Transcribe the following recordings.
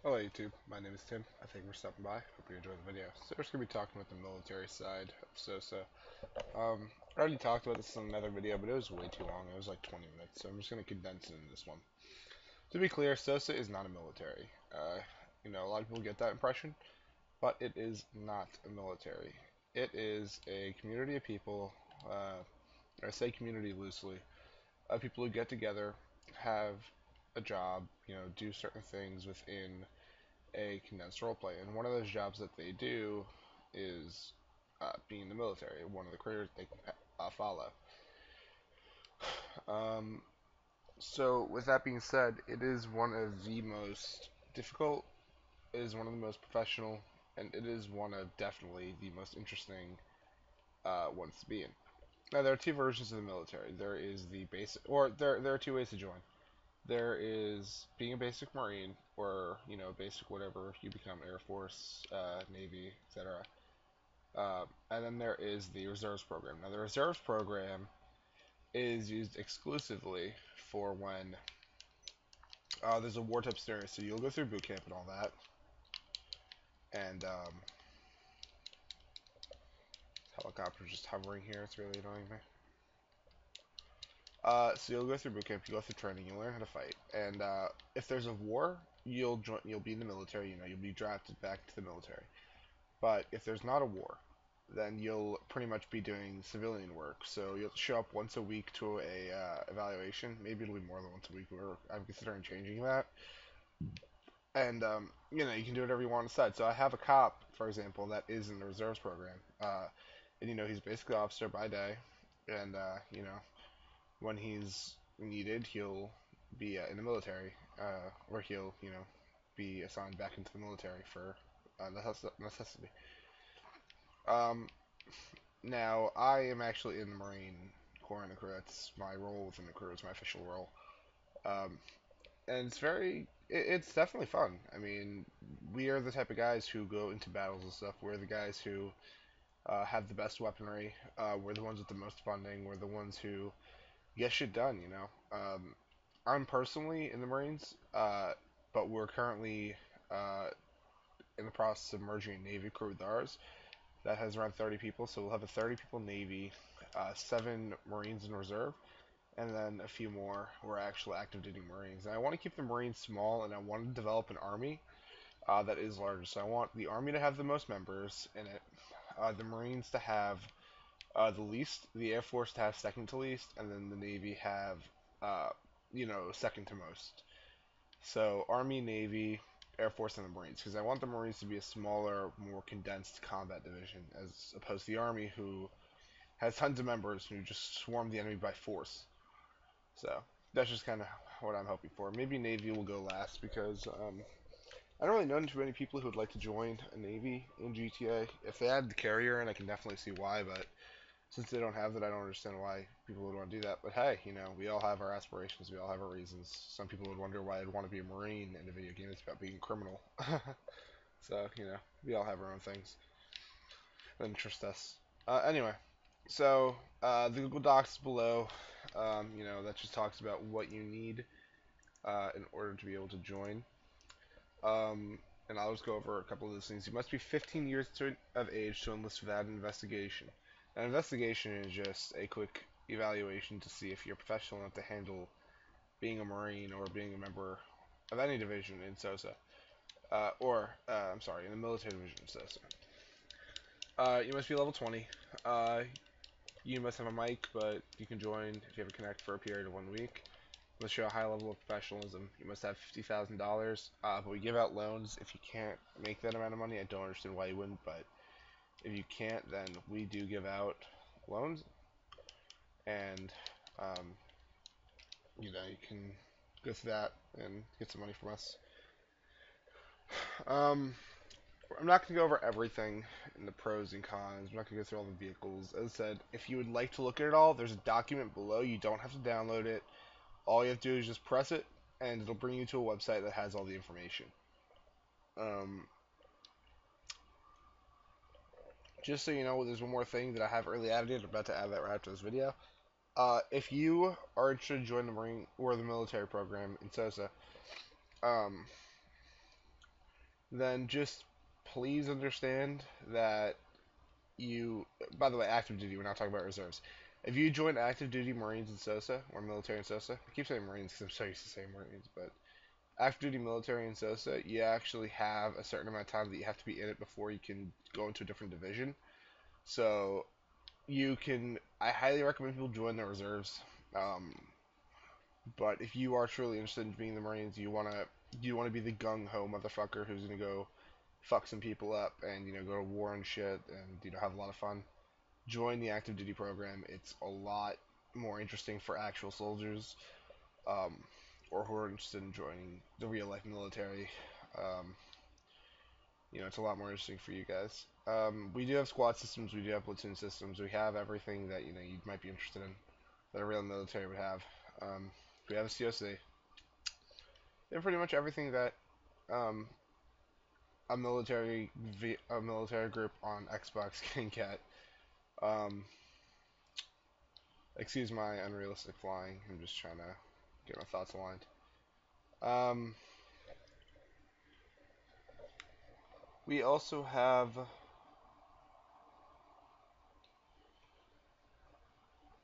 Hello YouTube, my name is Tim. I thank you for stopping by. Hope you enjoyed the video. So we're just going to be talking about the military side of Sosa. I already talked about this in another video, but it was way too long. It was like 20 minutes, so I'm just going to condense it in this one. To be clear, Sosa is not a military. A lot of people get that impression, but it is not a military. It is a community of people, I say community loosely, of people who get together, have a job, do certain things within a condensed roleplay, and one of those jobs that they do is being in the military. One of the careers they follow. Um, so, with that being said, it is one of the most difficult. It is one of the most professional, and it is one of definitely the most interesting ones to be in. Now, there are two versions of the military. There is the basic, or there are two ways to join. There is being a basic Marine, or basic whatever you become, Air Force, Navy, etc. And then there is the reserves program. Now, the reserves program is used exclusively for when there's a war type scenario. So you'll go through boot camp and all that, and helicopter just hovering here. It's really annoying me. So you'll go through boot camp, you go through training, you learn how to fight, and if there's a war, you'll join. You'll be in the military. You'll be drafted back to the military. But if there's not a war, then you'll pretty much be doing civilian work. So you'll show up once a week to a evaluation. Maybe it'll be more than once a week. I'm considering changing that. And you can do whatever you want on the side. So I have a cop, for example, that is in the reserves program. And he's basically officer by day, and when he's needed, he'll be in the military, or he'll be assigned back into the military for necessity. Um, Now, I am actually in the Marine Corps in the crew. That's my role within the crew. It's my official role. Um, and it's definitely fun. I mean, we are the type of guys who go into battles and stuff. We're the guys who have the best weaponry. We're the ones with the most funding. We're the ones who get shit done. I'm personally in the Marines, but we're currently in the process of merging a Navy crew with ours that has around 30 people. So we'll have a 30 people Navy, 7 Marines in reserve, and then a few more who are actual active duty Marines. And I want to keep the Marines small, and I want to develop an army that is larger. So I want the army to have the most members in it, the Marines to have the least, the Air Force to have second to least, and then the Navy have, second to most. So Army, Navy, Air Force, and the Marines, because I want the Marines to be a smaller, more condensed combat division, as opposed to the Army, who has tons of members who just swarm the enemy by force. So that's just kind of what I'm hoping for. Maybe Navy will go last because I don't really know too many people who would like to join a Navy in GTA. If they add the carrier in, I can definitely see why, but since they don't have that, I don't understand why people would want to do that. But hey, we all have our aspirations. We all have our reasons. Some people would wonder why I'd want to be a Marine in a video game that's about being a criminal. So, we all have our own things that interest us. Anyway, so the Google Docs is below. That just talks about what you need in order to be able to join. And I'll just go over a couple of those things. You must be 15 years of age to enlist without an investigation. An investigation is just a quick evaluation to see if you're professional enough to handle being a Marine or being a member of any division in Sosa. I'm sorry, in the military division in Sosa. You must be level 20. You must have a mic, but you can join if you have a connect for a period of 1 week. You must show a high level of professionalism. You must have $50,000. But we give out loans if you can't make that amount of money. I don't understand why you wouldn't, but if you can't, then we do give out loans, and um, you can go through that and get some money from us. Um, I'm not going to go over everything in the pros and cons. I'm not going to go through all the vehicles. As I said, if you would like to look at it all, there's a document below. You don't have to download it. All you have to do is just press it, and it'll bring you to a website that has all the information. Um, just so you know, there's one more thing that I have early added. I'm about to add that right after this video. If you are interested in joining the Marine or the military program in Sosa, um, then just please understand that you. By the way, active duty. We're not talking about reserves. If you join active duty Marines in Sosa or military in Sosa, I keep saying Marines because I'm so used to saying Marines, but active duty military in Sosa, you actually have a certain amount of time that you have to be in it before you can go into a different division. So you can. I highly recommend people join the reserves. Um, but if you are truly interested in being the Marines, you wanna be the gung ho motherfucker who's gonna go fuck some people up and go to war and shit and have a lot of fun. Join the active duty program. It's a lot more interesting for actual soldiers, um, or who are interested in joining the real life military. Um, it's a lot more interesting for you guys. We do have squad systems. We do have platoon systems. We have everything that you might be interested in that a real military would have. Um, we have a COC. And pretty much everything that um, a military group on Xbox can get. Um, excuse my unrealistic flying. I'm just trying to get my thoughts aligned. Um, we also have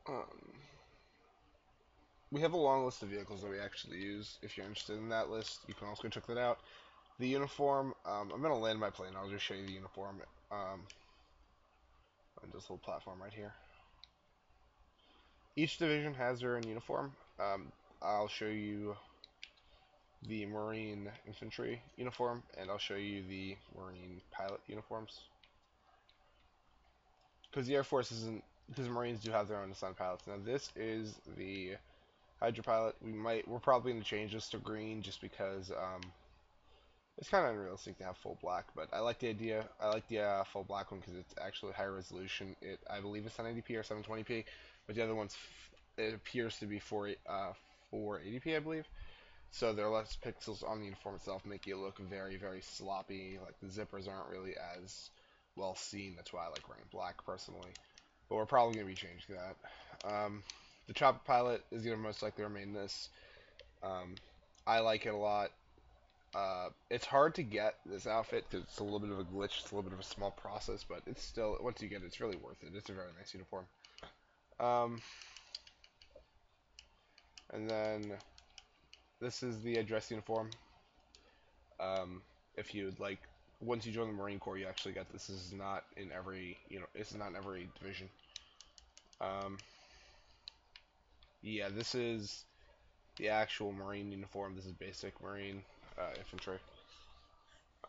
um, we have a long list of vehicles that we actually use. If you're interested in that list, you can also go check that out. The uniform. I'm gonna land my plane. I'll just show you the uniform. Um, on this little platform right here. Each division has their own uniform. I'll show you the Marine Infantry uniform, and I'll show you the Marine Pilot uniforms. Because the Air Force isn't, because Marines do have their own assigned pilots. Now this is the Hydra Pilot. We're probably going to change this to green just because it's kind of unrealistic to have full black, but I like the idea. I like the full black one because it's actually higher resolution. I believe it's 1080p or 720p, but the other one's it appears to be 480p, I believe. So there are less pixels on the uniform itself, making it look very, very sloppy. Like the zippers aren't really as well seen. That's why I like wearing black personally. But we're probably going to be changing that. The chopper pilot is going to most likely remain this. Um, I like it a lot. It's hard to get this outfit because it's a little bit of a glitch. It's a little bit of a small process, but it's still, once you get it, it's really worth it. It's a very nice uniform. Um, and then this is the dress uniform. Um, if you'd like, once you join the Marine Corps, you actually get this. This is not in every, this is not in every division. Um, yeah, this is the actual Marine uniform. This is basic Marine infantry.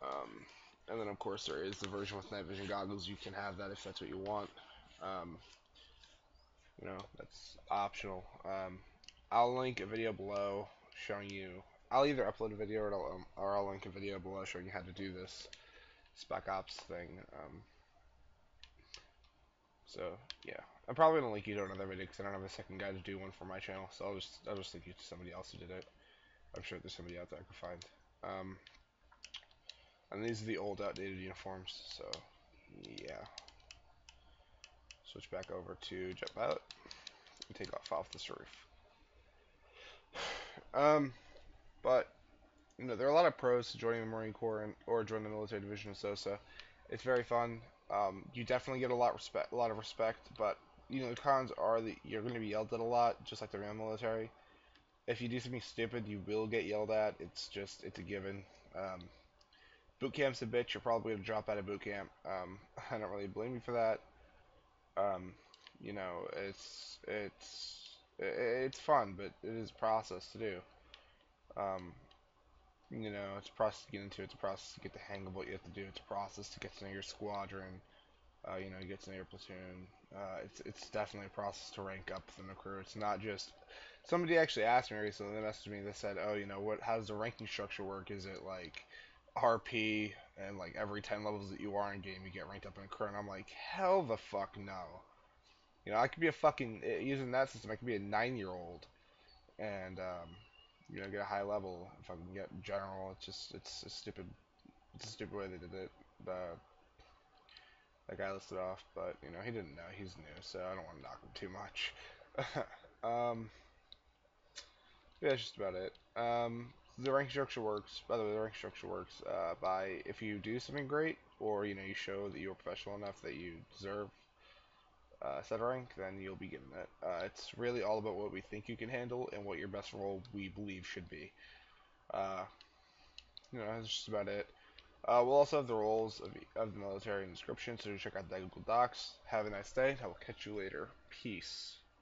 Um, and then of course there is the version with night vision goggles. You can have that if that's what you want. Um, that's optional. I'll link a video below showing you. I'll either upload a video or I'll link a video below showing you how to do this Spec Ops thing. So yeah, I'm probably gonna link you to another video because I don't have a second guy to do one for my channel. So I'll just link you to somebody else who did it. I'm sure there's somebody out there I can find. And these are the old outdated uniforms. So yeah, switch back over to Jet Pilot and take off this roof. But there are a lot of pros to joining the Marine Corps or joining the military division of Sosa. It's very fun. You definitely get a lot of respect, but the cons are that you're going to be yelled at a lot, just like the real military. If you do something stupid, you will get yelled at. It's a given. Boot camp's a bitch. You're probably going to drop out of boot camp. I don't really blame you for that. Um, you know, it's fun, but it is a process to do. Um, it's a process to get into. It's a process to get the hang of what you have to do. It's a process to get to know your squadron. Get to know your platoon. It's definitely a process to rank up within the crew. It's not just somebody actually asked me recently. They messaged me. They said, "Oh, how does the ranking structure work? Is it like RP and like every 10 levels that you are in game, you get ranked up in a crew?" And I'm like, "Hell the fuck no." I could be a fucking using that system. I could be a 9-year-old and get a high level if I can get general. It's a stupid way they did it. The that guy listed off, but he didn't know. He's new, so I don't want to knock him too much. Yeah, that's just about it. The rank structure works. By the way, the rank structure works by if you do something great, or you show that you're professional enough that you deserve said rank, then you'll be given it. It's really all about what we think you can handle and what your best role we believe should be. Uh, that's just about it. We'll also have the roles of the military in the description, so check out the Google Docs. Have a nice day. I will catch you later. Peace.